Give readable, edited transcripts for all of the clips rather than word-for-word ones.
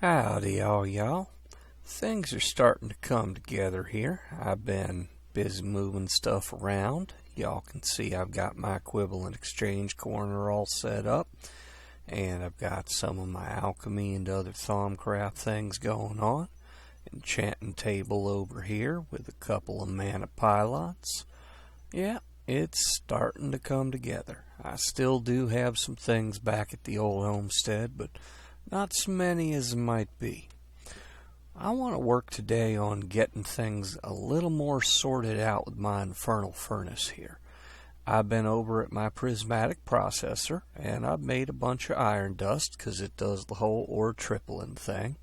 Howdy all y'all. Things are starting to come together here. I've been busy moving stuff around. Y'all can see I've got my equivalent exchange corner all set up. And I've got some of my alchemy and other Thaumcraft things going on. Enchanting table over here with a couple of mana pylons. Yeah, it's starting to come together. I still do have some things back at the old homestead, but not so many as might be. I want to work today on getting things a little more sorted out with my infernal furnace here. I've been over at my prismatic processor and I've made a bunch of iron dust because it does the whole ore tripling thing.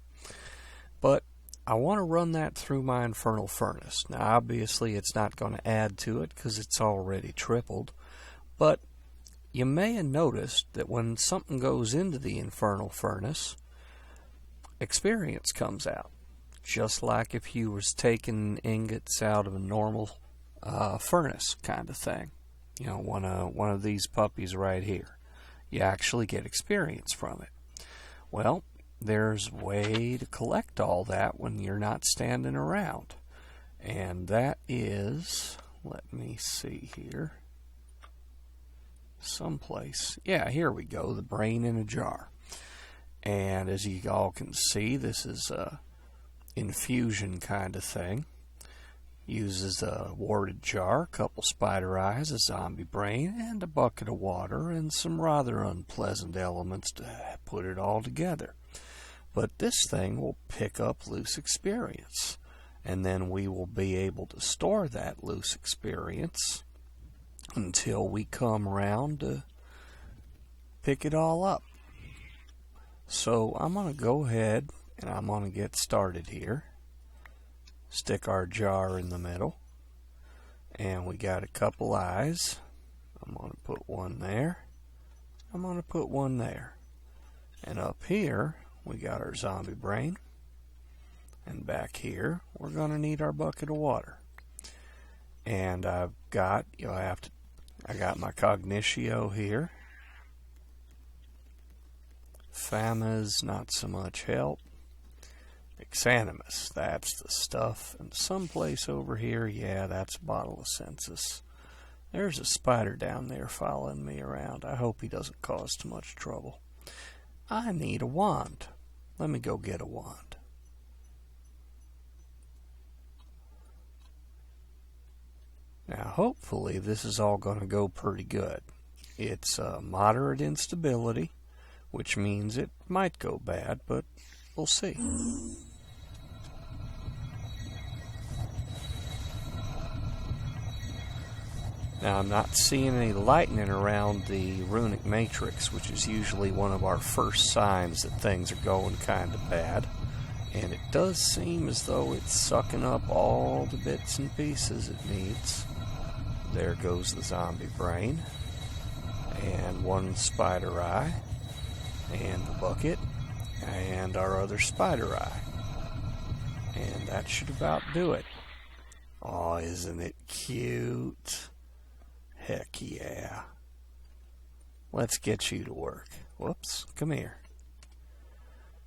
But I want to run that through my infernal furnace. Now obviously it's not going to add to it because it's already tripled, but you may have noticed that when something goes into the infernal furnace, experience comes out. Just like if you was taking ingots out of a normal furnace kind of thing. You know, one of these puppies right here. You actually get experience from it. Well, there's a way to collect all that when you're not standing around. And that is, let me see here. Someplace. Yeah, here we go. The brain in a jar. And as you all can see, this is a infusion kind of thing. Uses a warded jar, a couple spider eyes, a zombie brain, and a bucket of water, and some rather unpleasant elements to put it all together. But this thing will pick up loose experience. And then we will be able to store that loose experience until we come around to pick it all up. So I'm going to go ahead and I'm going to get started here. Stick our jar in the middle. And we got a couple eyes. I'm going to put one there. I'm going to put one there. And up here we got our zombie brain. And back here we're going to need our bucket of water. And I've got, I got my cognitio here. Fama's not so much help. Exanimus, that's the stuff. And someplace over here, yeah, that's a bottle of census. There's a spider down there following me around. I hope he doesn't cause too much trouble. I need a wand. Let me go get a wand. Now hopefully this is all going to go pretty good. It's moderate instability, which means it might go bad, but we'll see. Now I'm not seeing any lightning around the runic matrix, which is usually one of our first signs that things are going kind of bad. And it does seem as though it's sucking up all the bits and pieces it needs. There goes the zombie brain. And one spider eye. And the bucket. And our other spider eye. And that should about do it. Oh, isn't it cute? Heck yeah. Let's get you to work. Whoops, come here.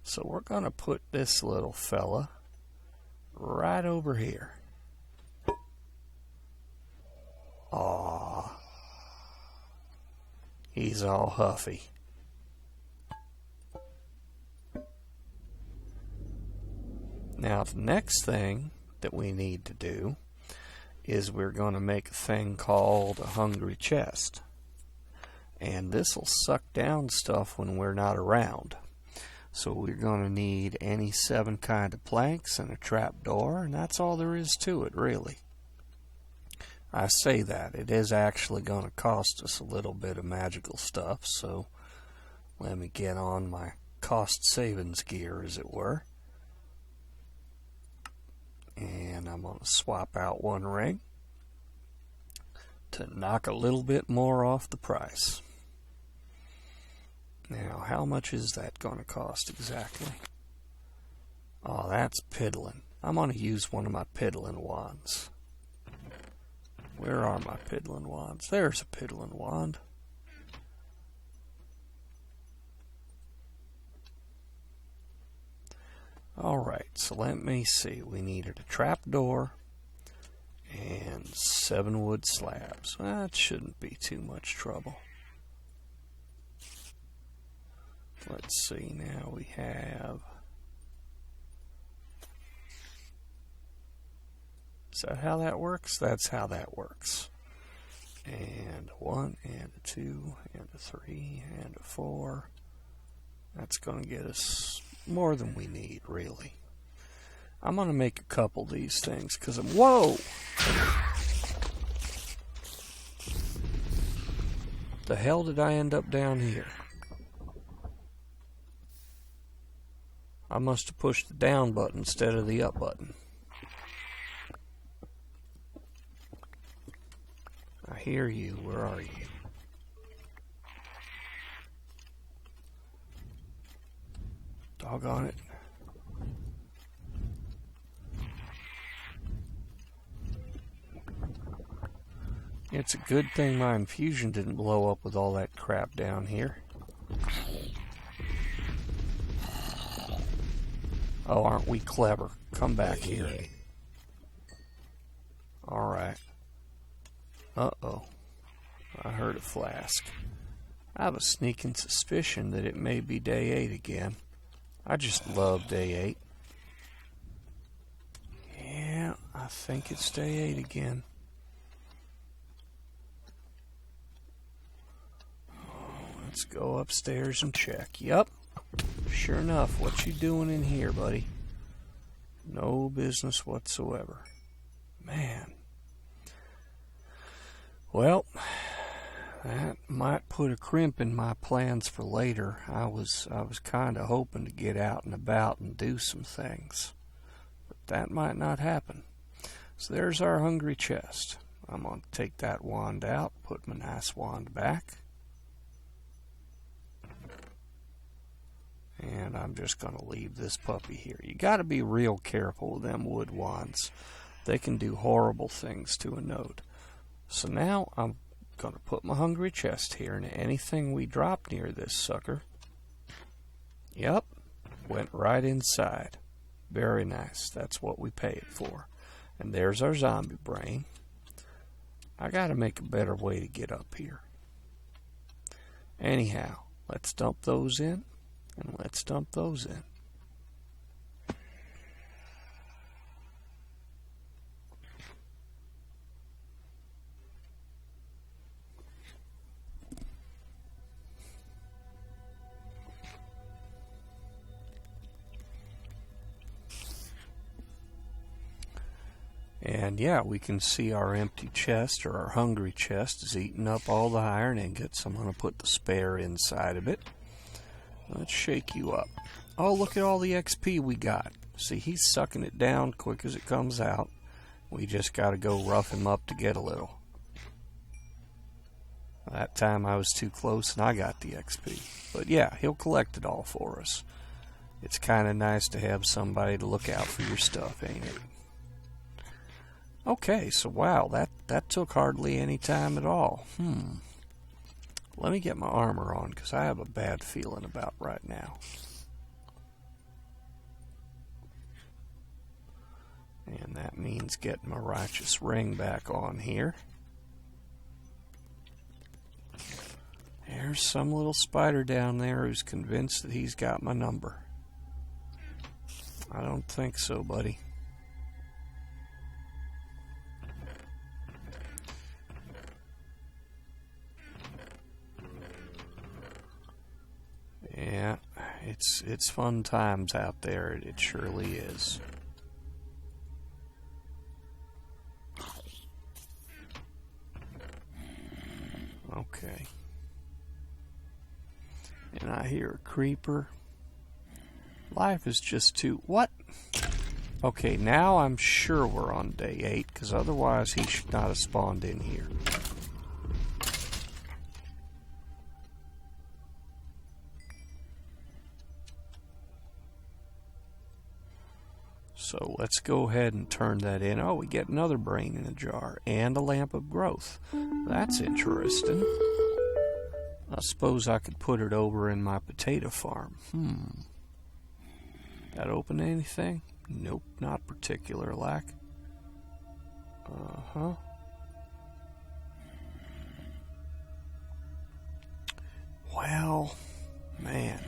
So we're going to put this little fella right over here. Aww. He's all huffy. Now the next thing that we need to do is we're going to make a thing called a hungry chest. And this will suck down stuff when we're not around. So we're going to need any 7 kind of planks and a trapdoor, and that's all there is to it, really. I say that. It is actually going to cost us a little bit of magical stuff, so let me get on my cost savings gear, as it were. And I'm going to swap out one ring to knock a little bit more off the price. Now, how much is that going to cost exactly? Oh, that's piddling. I'm going to use one of my piddling wands. Where are my piddling wands? There's a piddling wand. Alright, so let me see. We needed a trap door and 7 wood slabs. That shouldn't be too much trouble. Let's see, now we have... Is that how that works? That's how that works. And a 1, and a 2, and a 3, and a 4. That's going to get us more than we need, really. I'm going to make a couple of these things, because I'm... Whoa! The hell did I end up down here? I must have pushed the down button instead of the up button. I hear you. Where are you? Doggone it. It's a good thing my infusion didn't blow up with all that crap down here. Oh, aren't we clever? Come back here. Alright. Uh-oh. I heard a flask. I have a sneaking suspicion that it may be day 8 again. I just love day 8. Yeah, I think it's day 8 again. Let's go upstairs and check. Yup. Sure enough, what you doing in here, buddy? No business whatsoever. Man. Well, that might put a crimp in my plans for later. I was kind of hoping to get out and about and do some things. But that might not happen. So there's our hungry chest. I'm going to take that wand out, put my nice wand back. And I'm just going to leave this puppy here. You got to be real careful with them wood wands. They can do horrible things to a node. So now I'm going to put my hungry chest here, and anything we drop near this sucker, yep, went right inside. Very nice. That's what we pay it for. And there's our zombie brain. I got to make a better way to get up here. Anyhow, let's dump those in. And let's dump those in. And yeah, we can see our empty chest, or our hungry chest, is eating up all the iron ingots. I'm going to put the spare inside of it. Let's shake you up. Oh, look at all the XP we got. See, he's sucking it down quick as it comes out. We just got to go rough him up to get a little. That time I was too close and I got the XP. But yeah, he'll collect it all for us. It's kind of nice to have somebody to look out for your stuff, ain't it? Okay, so wow, that took hardly any time at all. Let me get my armor on, because I have a bad feeling about right now. And that means getting my righteous ring back on here. There's some little spider down there who's convinced that he's got my number. I don't think so, buddy. Yeah, it's fun times out there. It surely is. Okay. And I hear a creeper. Life is just too... What? Okay, now I'm sure we're on day 8, because otherwise he should not have spawned in here. So let's go ahead and turn that in. Oh, we get another brain in a jar and a lamp of growth. That's interesting. I suppose I could put it over in my potato farm. That open anything? Nope, not particular lack. Well, man.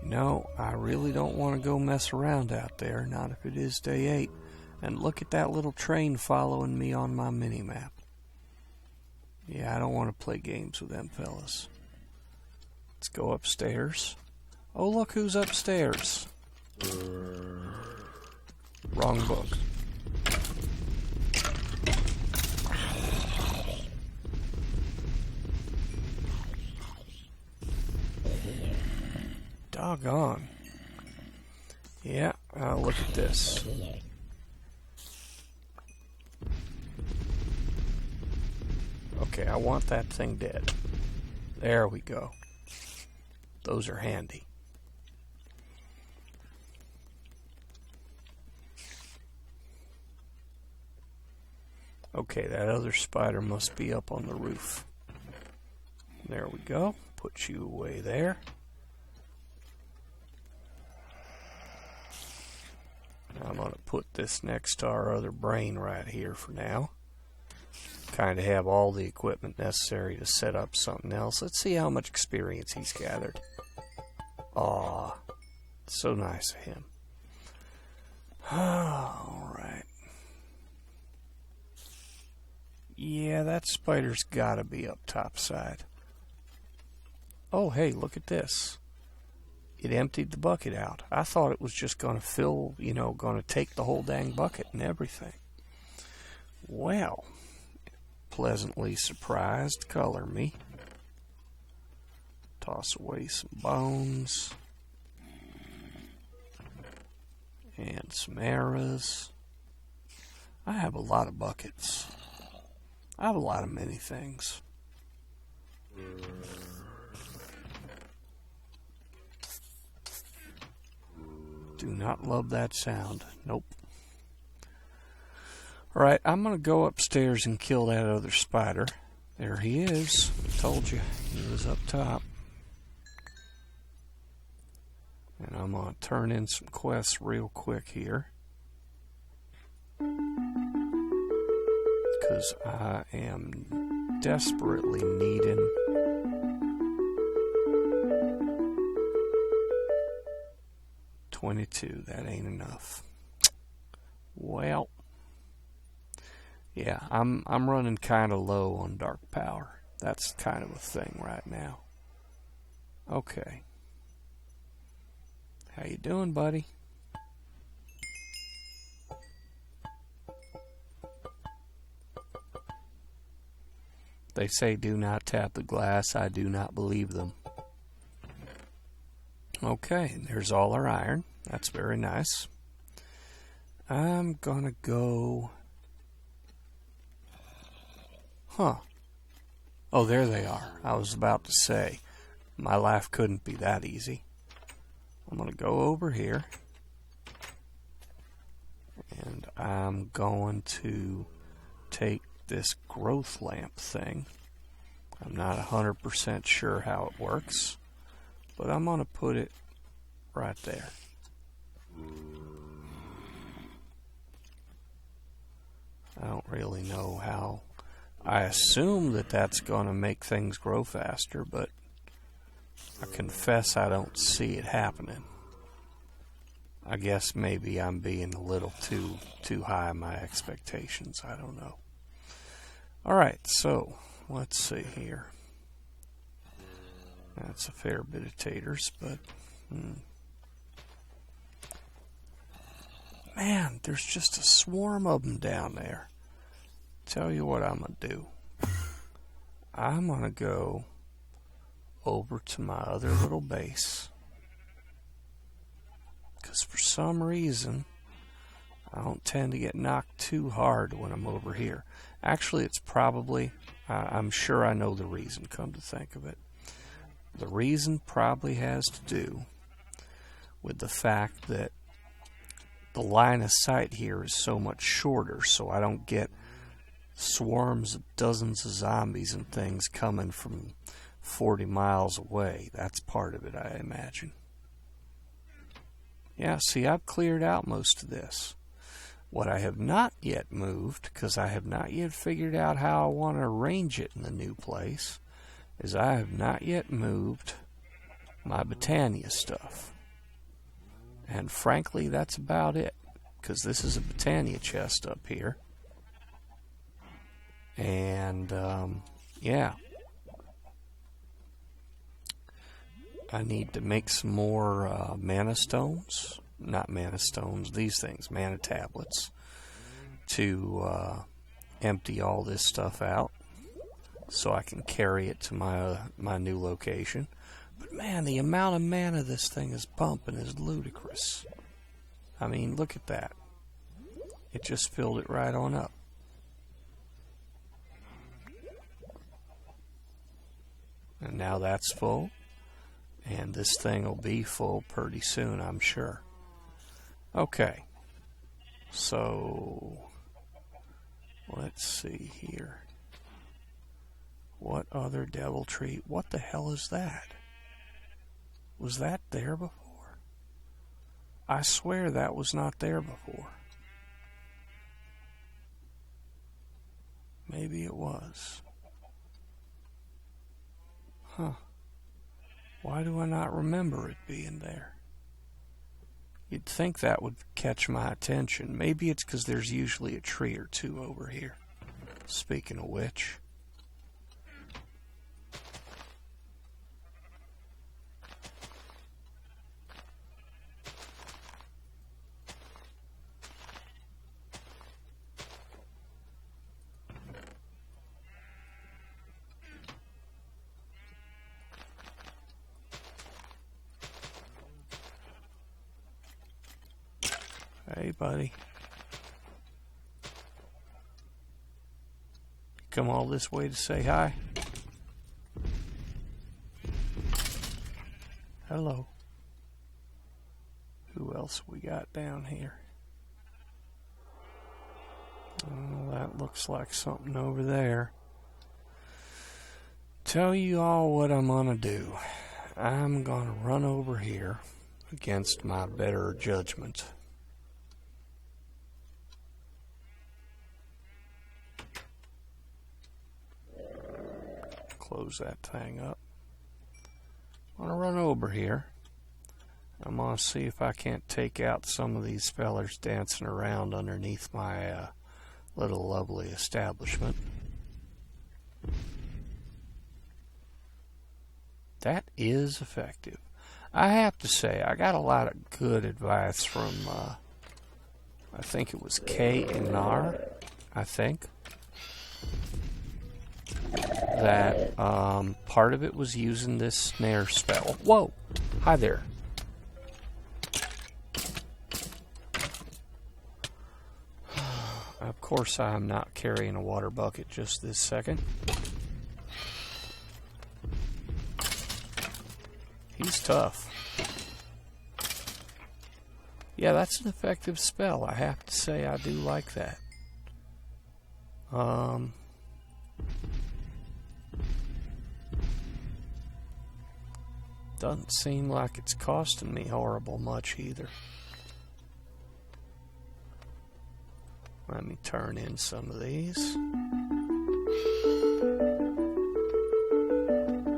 You know, I really don't want to go mess around out there, not if it is day 8. And look at that little train following me on my mini-map. Yeah, I don't want to play games with them fellas. Let's go upstairs. Oh, look who's upstairs. Wrong book. Doggone. Yeah, look at this. Okay, I want that thing dead. There we go. Those are handy. Okay, that other spider must be up on the roof. There we go. Put you away there. I'm going to put this next to our other brain right here for now. Kind of have all the equipment necessary to set up something else. Let's see how much experience he's gathered. Aw, so nice of him. Alright. Yeah, that spider's gotta be up top side. Oh, hey, look at this. It emptied the bucket out. I thought it was just going to fill, you know, going to take the whole dang bucket and everything. Well, pleasantly surprised, color me. Toss away some bones. And some arrows. I have a lot of buckets. I have a lot of many things. Do not love that sound. Nope. Alright, I'm going to go upstairs and kill that other spider. There he is. Told you. He was up top. And I'm going to turn in some quests real quick here. Because I am desperately needing... $22. That ain't enough. Well... yeah, I'm running kind of low on dark power. That's kind of a thing right now. Okay. How you doing, buddy? They say do not tap the glass. I do not believe them. Okay, there's all our iron. That's very nice. I'm gonna go... huh. Oh, there they are. I was about to say, my life couldn't be that easy. I'm going to go over here. And I'm going to take this growth lamp thing. I'm not 100% sure how it works, but I'm going to put it right there. I don't really know how. I assume that that's going to make things grow faster, but I confess I don't see it happening. I guess maybe I'm being a little too high in my expectations. I don't know. Alright, so let's see here. That's a fair bit of taters, but... man, there's just a swarm of them down there. Tell you what I'm going to do. I'm going to go over to my other little base. Because for some reason, I don't tend to get knocked too hard when I'm over here. Actually, it's probably, I'm sure I know the reason, come to think of it. The reason probably has to do with the fact that the line of sight here is so much shorter, so I don't get swarms of dozens of zombies and things coming from 40 miles away. That's part of it, I imagine. Yeah, see, I've cleared out most of this. What I have not yet moved, because I have not yet figured out how I want to arrange it in the new place, is I have not yet moved my Botania stuff. And frankly, that's about it, because this is a Botania chest up here. And, yeah. I need to make some more mana stones. Not mana stones, these things, mana tablets. To empty all this stuff out. So I can carry it to my new location. But man, the amount of mana this thing is pumping is ludicrous. I mean, look at that. It just filled it right on up. And now that's full. And this thing will be full pretty soon, I'm sure. Okay. So, let's see here. What other deviltry? What the hell is that? Was that there before? I swear that was not there before. Maybe it was. Huh. Why do I not remember it being there? You'd think that would catch my attention. Maybe it's because there's usually a tree or two over here. Speaking of which. Hey, buddy. Come all this way to say hi? Hello. Who else we got down here? Oh, that looks like something over there. Tell you all what I'm gonna do. I'm gonna run over here against my better judgment. Close that thing up. I'm gonna run over here. I'm gonna see if I can't take out some of these fellers dancing around underneath my little lovely establishment. That is effective. I have to say, I got a lot of good advice from, I think it was K&R, I think. That part of it was using this snare spell. Whoa! Hi there. Of course I'm not carrying a water bucket just this second. He's tough. Yeah, that's an effective spell. I have to say I do like that. Doesn't seem like it's costing me horrible much either. Let me turn in some of these.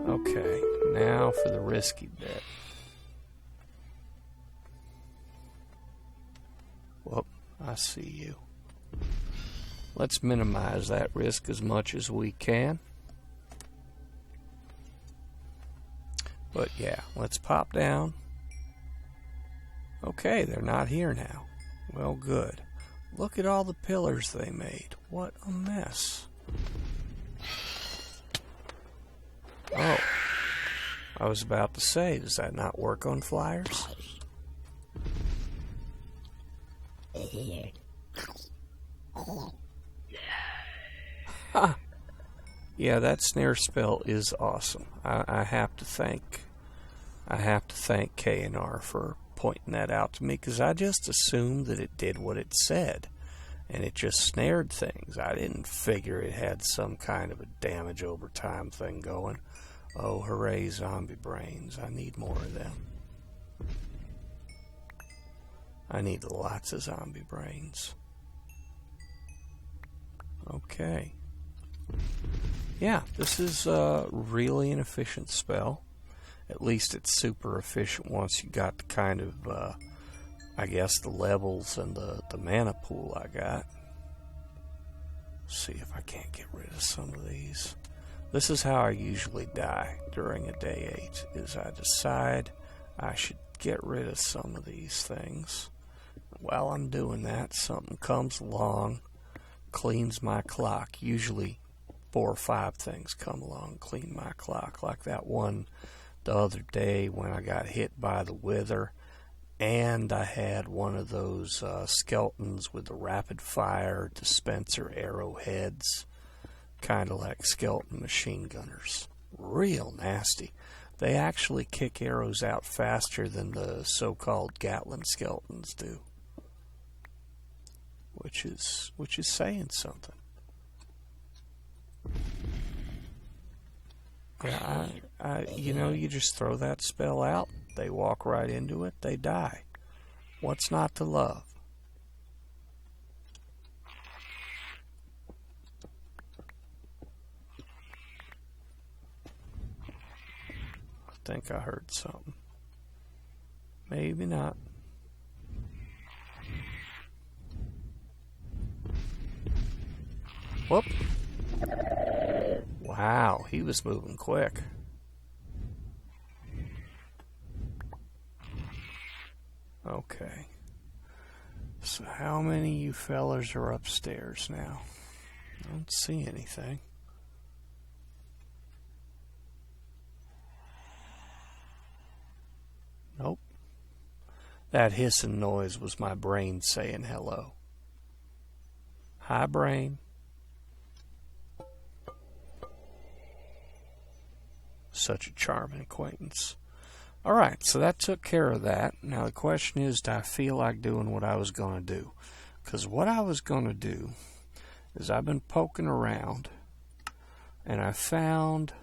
Okay, now for the risky bit. Whoop, I see you. Let's minimize that risk as much as we can. But yeah, let's pop down. Okay, they're not here now. Well, good. Look at all the pillars they made. What a mess. Oh, I was about to say, does that not work on flyers? Ha! Yeah, that snare spell is awesome. I have to thank K&R for pointing that out to me, because I just assumed that it did what it said, and it just snared things. I didn't figure it had some kind of a damage over time thing going. Oh, hooray, zombie brains. I need more of them. I need lots of zombie brains. Okay. Yeah, this is really an efficient spell. At least it's super efficient once you got the kind of, I guess, the levels and the mana pool I got. Let's see if I can't get rid of some of these. This is how I usually die during a day 8, is I decide I should get rid of some of these things. While I'm doing that, something comes along, cleans my clock. Usually 4 or 5 things come along, clean my clock. Like that one the other day when I got hit by the wither, and I had one of those skeletons with the rapid fire dispenser arrowheads, kind of like skeleton machine gunners. Real nasty. They actually kick arrows out faster than the so-called Gatling skeletons do, which is saying something. Yeah, you just throw that spell out, they walk right into it, they die. What's not to love? I think I heard something. Maybe not. Whoop. Wow, he was moving quick. Okay. So how many of you fellers are upstairs now? I don't see anything. Nope. That hissing noise was my brain saying hello. Hi, brain. Such a charming acquaintance. Alright, so that took care of that. Now the question is, do I feel like doing what I was going to do? Because what I was going to do is I've been poking around and I found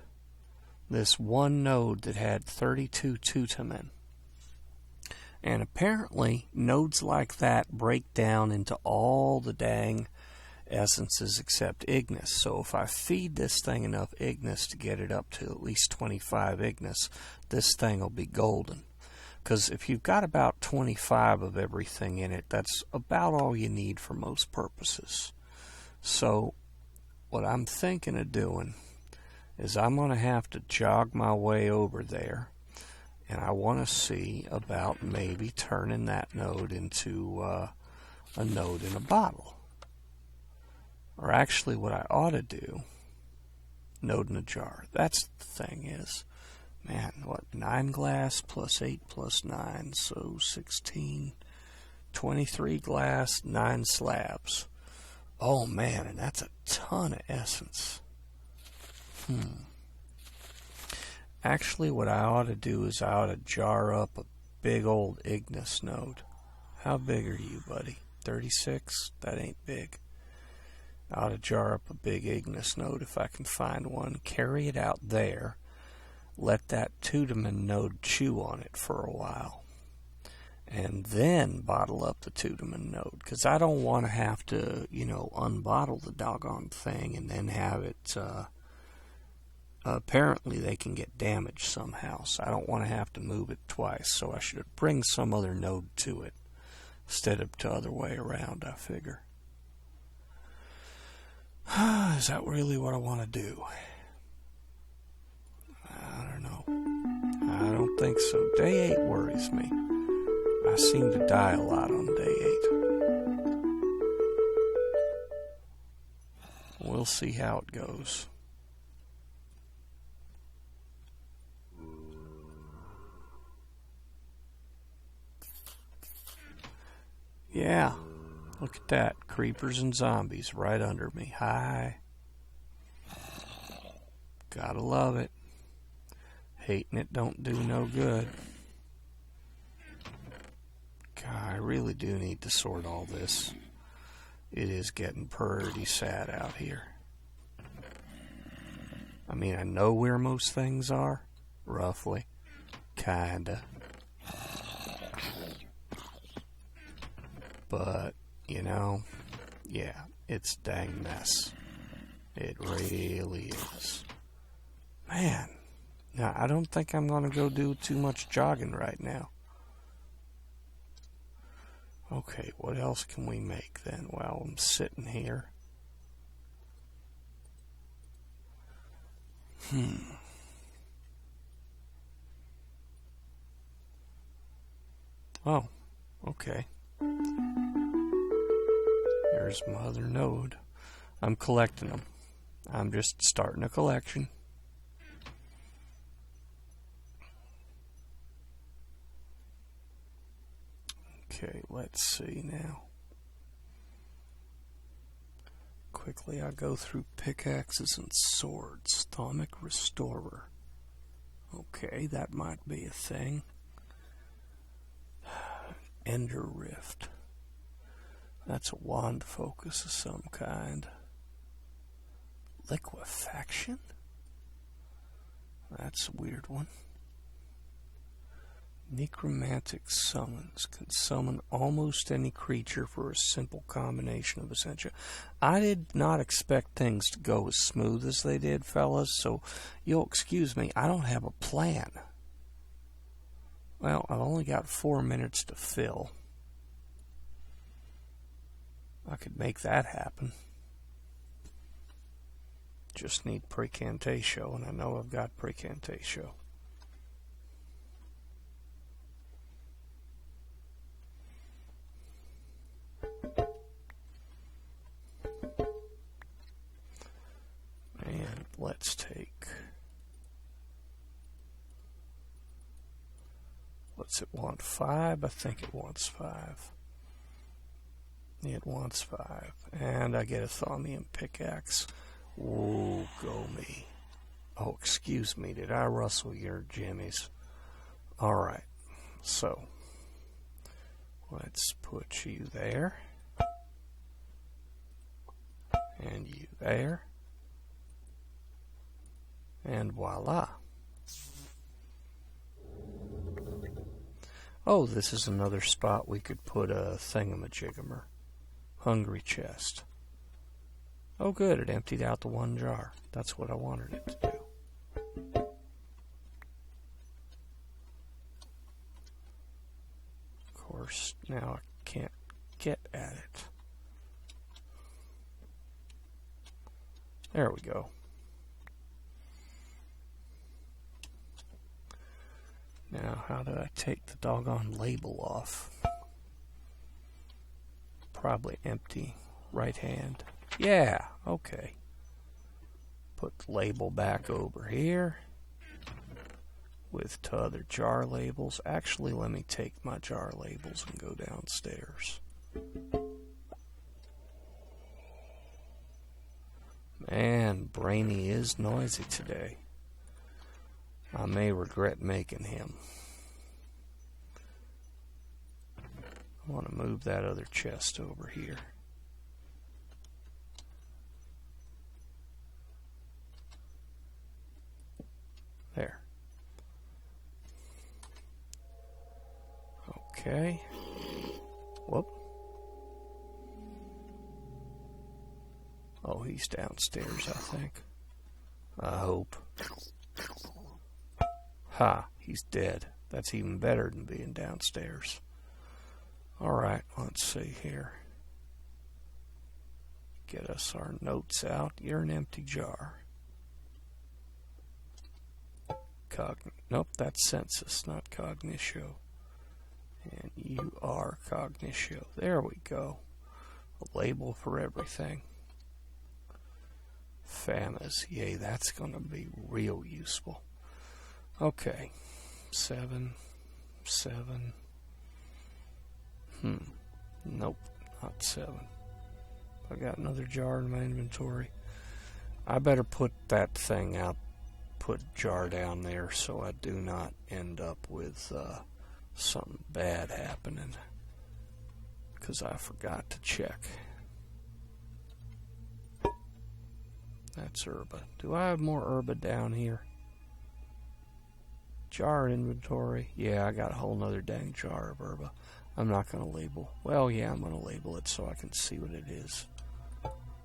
this one node that had 32 Thaumium. And apparently nodes like that break down into all the dang essences except Ignis. So if I feed this thing enough Ignis to get it up to at least 25 Ignis, this thing will be golden. Because if you've got about 25 of everything in it, that's about all you need for most purposes. So what I'm thinking of doing is I'm going to have to jog my way over there, and I want to see about maybe turning that node into a node in a bottle. Or actually what I ought to do, node in a jar. That's the thing is, man, what, 9 glass plus 8 plus 9, so 16, 23 glass, 9 slabs. Oh man, and that's a ton of essence. Actually, what I ought to do is I ought to jar up a big old Ignis node. How big are you, buddy? 36? That ain't big. I ought to jar up a big Ignis node if I can find one, carry it out there, let that Thaumium node chew on it for a while, and then bottle up the Thaumium node, because I don't want to have to, unbottle the doggone thing and then have it, apparently they can get damaged somehow, so I don't want to have to move it twice, so I should bring some other node to it, instead of the other way around, I figure. Is that really what I want to do? I don't know. I don't think so. Day 8 worries me. I seem to die a lot on day 8. We'll see how it goes. Yeah. Look at that. Creepers and zombies right under me. Hi. Gotta love it. Hating it don't do no good. God, I really do need to sort all this. It is getting pretty sad out here. I mean, I know where most things are. Roughly. Kinda. But, you know, yeah, it's a dang mess. It really is. Man, now I don't think I'm going to go do too much jogging right now. Okay, what else can we make then while I'm sitting here? Oh, okay. There's my other node. I'm collecting them. I'm just starting a collection. Okay, let's see now. Quickly, I go through pickaxes and swords. Thaumic Restorer. Okay, that might be a thing. Ender Rift. That's a wand focus of some kind. Liquefaction? That's a weird one. Necromantic Summons. Can summon almost any creature for a simple combination of essentia. I did not expect things to go as smooth as they did, fellas, so you'll excuse me, I don't have a plan. Well, I've only got 4 minutes to fill. I could make that happen. Just need Precantatio, and I know I've got Precantatio. And let's take... What's it want? 5? I think it wants 5. It wants 5. And I get a Thaumium pickaxe. Whoa, go me. Oh, excuse me. Did I rustle your jimmies? Alright. So, let's put you there. And you there. And voila. Oh, this is another spot we could put a thingamajiggamer. Hungry chest. Oh good, it emptied out the one jar. That's what I wanted it to do. Of course, now I can't get at it. There we go. Now, how do I take the doggone label off? Probably empty right hand. Yeah, okay. Put the label back over here with 2 other jar labels. Actually, let me take my jar labels and go downstairs. Man, Brainy is noisy today. I may regret making him. I want to move that other chest over here. There. Okay. Whoop. Oh, he's downstairs, I think. I hope. Ha, he's dead. That's even better than being downstairs. Alright, let's see here. Get us our notes out. You're an empty jar. Nope, that's census, not cognitio. And you are cognitio. There we go. A label for everything. Famas. Yay, that's going to be real useful. Okay. 7. Nope, not 7. I got another jar in my inventory. I better put that thing out. Put jar down there so I do not end up with something bad happening. Because I forgot to check. That's herba. Do I have more herba down here? Jar inventory. Yeah, I got a whole nother dang jar of herba. I'm not going to label. Well, yeah, I'm going to label it so I can see what it is.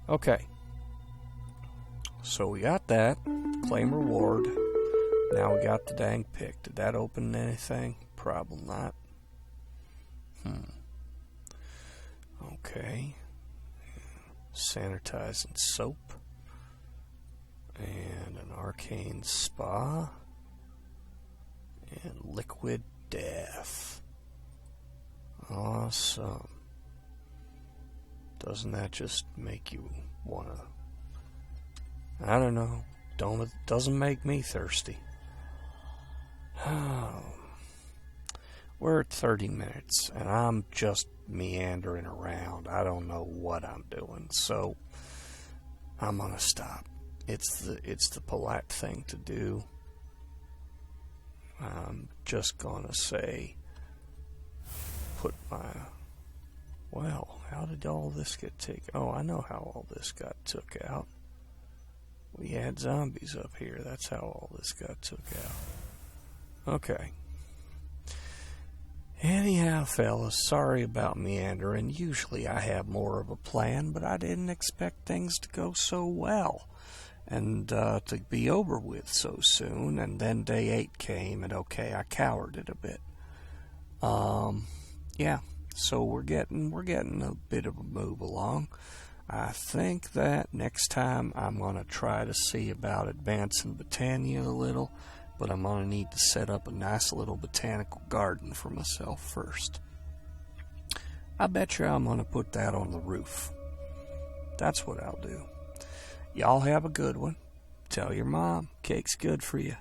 Okay. So we got that. Claim reward. Now we got the dang pick. Did that open anything? Probably not. Okay. Sanitizing soap. And an arcane spa. And liquid death. Awesome. Doesn't that just make you wanna... I don't know. Doesn't make me thirsty. We're at 30 minutes, and I'm just meandering around. I don't know what I'm doing, so I'm gonna stop. It's the polite thing to do. I'm just gonna say, well, how did all this get taken? Oh, I know how all this got took out. We had zombies up here. That's how all this got took out. Okay. Anyhow, fellas, sorry about meandering. Usually I have more of a plan, but I didn't expect things to go so well and to be over with so soon. And then day 8 came, and okay, I cowered it a bit. Yeah, so we're getting a bit of a move along. I think that next time I'm going to try to see about advancing Botania a little, but I'm going to need to set up a nice little botanical garden for myself first. I bet you I'm going to put that on the roof. That's what I'll do. Y'all have a good one. Tell your mom, cake's good for you.